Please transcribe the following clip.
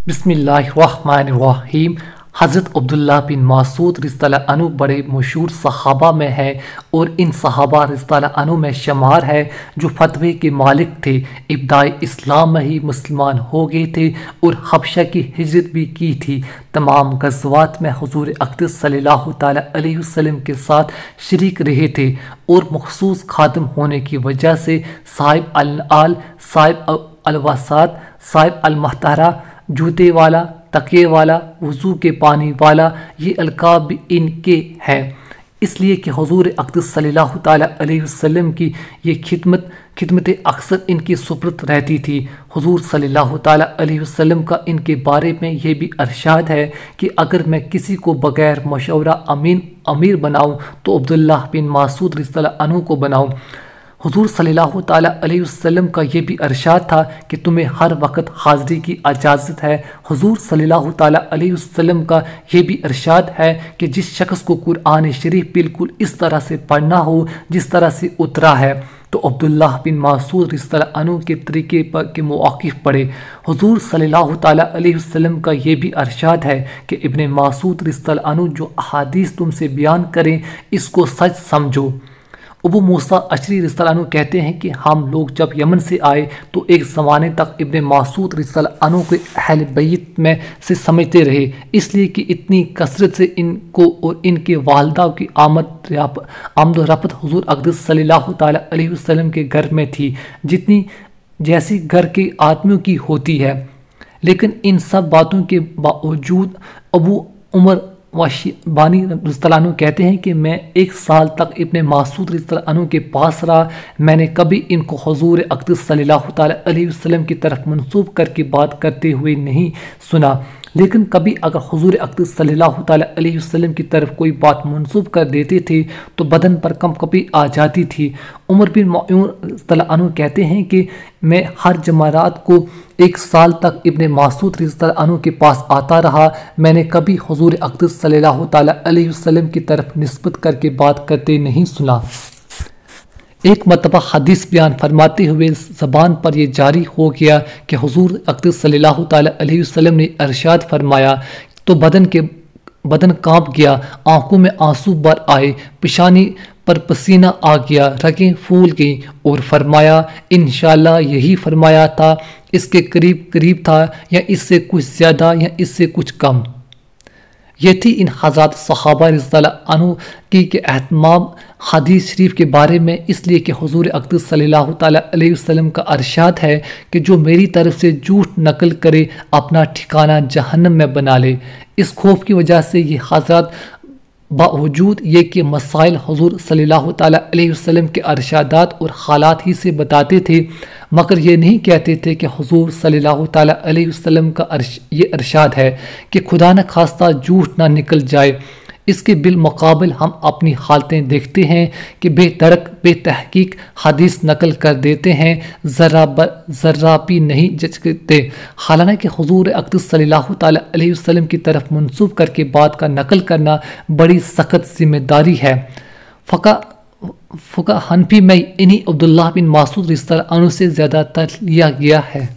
बिस्मिल्लाहिर्रहमानिर्रहीम। हज़रत अब्दुल्लाह बिन मासूद रज़ियल्लाहु अन्हु बड़े मशहूर सहाबा में है और इन सहाबा रज़ियल्लाहु अन्हु में शुमार है जो फतवे के मालिक थे। इब्तिदाई इस्लाम में ही मुसलमान हो गए थे और हबशा की हिजरत भी की थी। तमाम गज़वात में हुज़ूर अक़दस सल्लल्लाहु तआला अलैहि वसल्लम के साथ शरीक रहे थे और मखसूस खादिम होने की वजह से साहिब अल-आल, साहिब अल-वसात, साहिब अल-महतरा, जूते वाला, तकिए वाला, वज़ू के पानी वाला, ये अलकाब भी इनके हैं। इसलिए कि हुज़ूर अक़दस सल्लल्लाहु तआला अलैहि वसल्लम की ये खिदमत अक्सर इनकी सुपुर्द रहती थी। हुज़ूर सल्लल्लाहु तआला अलैहि वसल्लम का इनके बारे में ये भी इरशाद है कि अगर मैं किसी को बगैर मशवरा अमीर बनाऊँ तो अब्दुल्लाह बिन मासूद रज़ियल्लाहु अन्हु को बनाऊँ। हुज़ूर सल्लल्लाहु तआला अलैहि वसल्लम का ये भी इरशाद था कि तुम्हें हर वक्त हाज़िरी की इजाज़त है। हुज़ूर सल्लल्लाहु तआला अलैहि वसल्लम का ये भी इरशाद है कि जिस शख्स को कुरान शरीफ बिल्कुल इस तरह से पढ़ना हो जिस तरह से उतरा है तो अब्दुल्लाह बिन मासूद रज़ियल्लाहु अन्हु के तरीके पर के मुआकिफ पढ़े। हुज़ूर सल्लल्लाहु तआला अलैहि वसल्लम का ये भी इरशाद है कि इब्ने मासूद रज़ियल्लाहु अन्हु जो अहादीस तुमसे बयान करें इसको सच समझो। अबू मूसा अशरी रज़ियल्लाहु अन्हु कहते हैं कि हम लोग जब यमन से आए तो एक ज़माने तक इब्ने मासूद रज़ियल्लाहु अन्हु को अहले बैत में से समझते रहे, इसलिए कि इतनी कसरत से इनको और इनके वालिदा की आमद रफ़त हुज़ूर अक़दस सल्लल्लाहु तआला अलैहि वसल्लम के घर में थी जितनी जैसी घर के आदमियों की होती है। लेकिन इन सब बातों के बावजूद अबू उमर वाशिबानी रज़ियल्लाहु अन्हु कहते हैं कि मैं एक साल तक इब्ने मासूद रज़ियल्लाहु अन्हु के पास रहा। मैंने कभी इनको हुज़ूर अक़दस सल्लल्लाहु तआला अलैहि वसल्लम की तरफ मंसूब करके बात करते हुए नहीं सुना, लेकिन कभी अगर हुज़ूर अक़दस सल्लल्लाहु तआला अलैहि वसल्लम की तरफ कोई बात मंसूब कर देते थे तो बदन पर कंपकपी आ जाती थी। उमर बिन मऊन रज़ियल्लाहु अन्हु कहते हैं कि मैं हर जमारात को एक साल तक इब्ने मासूद रज़ियल्लाहु अन्हु के पास आता रहा। मैंने कभी हुज़ूर अक़दस सल्लल्लाहु तआला अलैहि वसल्लम की तरफ निस्बत करके बात करते नहीं सुना। एक मरतबा हदीस बयान फरमाते हुए ज़बान पर यह जारी हो गया कि हुज़ूर अक़दस सल्लल्लाहु तआला अलैहि वसल्लम ने इरशाद फरमाया तो बदन कांप गया, आंखों में आंसू भर आए, पेशानी पर पसीना आ गया, रगें फूल गईं और फरमाया इंशाअल्लाह यही फरमाया था, इसके करीब करीब था या इससे कुछ ज़्यादा या इससे कुछ कम। ये थी इन हज़रात सहाबा रज़ियल्लाहु अन्हु की के एहतमाम हदीस शरीफ के बारे में, इसलिए कि हुज़ूर अक़दस सल्लल्लाहु तआला अलैहि वसल्लम का इरशाद है कि जो मेरी तरफ से झूठ नकल करे अपना ठिकाना जहन्नम में बना ले। इस खौफ की वजह से ये हज़रात बावजूद ये कि मसाइल हुज़ूर सल्लल्लाहु तआला अलैहि वसल्लम के इरशादात और हालात ही से बताते थे, मगर ये नहीं कहते थे कि हुज़ूर सल्लल्लाहु तआला अलैहि वसल्लम का ये इरशाद है कि खुदा न खास्ता झूठ ना निकल जाए। इसके बिलमुकाबिल हम अपनी हालतें देखते हैं कि बेतरक बेतहकीक हदीस नकल कर देते हैं, ज़र्रा भी नहीं जचते। हालांकि हुज़ूर अक़दस सल्लल्लाहु तआला अलैहि वसल्लम की तरफ मंसूब करके बात का नकल करना बड़ी सख्त जिम्मेदारी है। फ़ुक़हा हनफी में इन्हीं अब्दुल्लाह बिन मासूद रज़ियल्लाहु अन्हु से ज़्यादातर लिया गया है।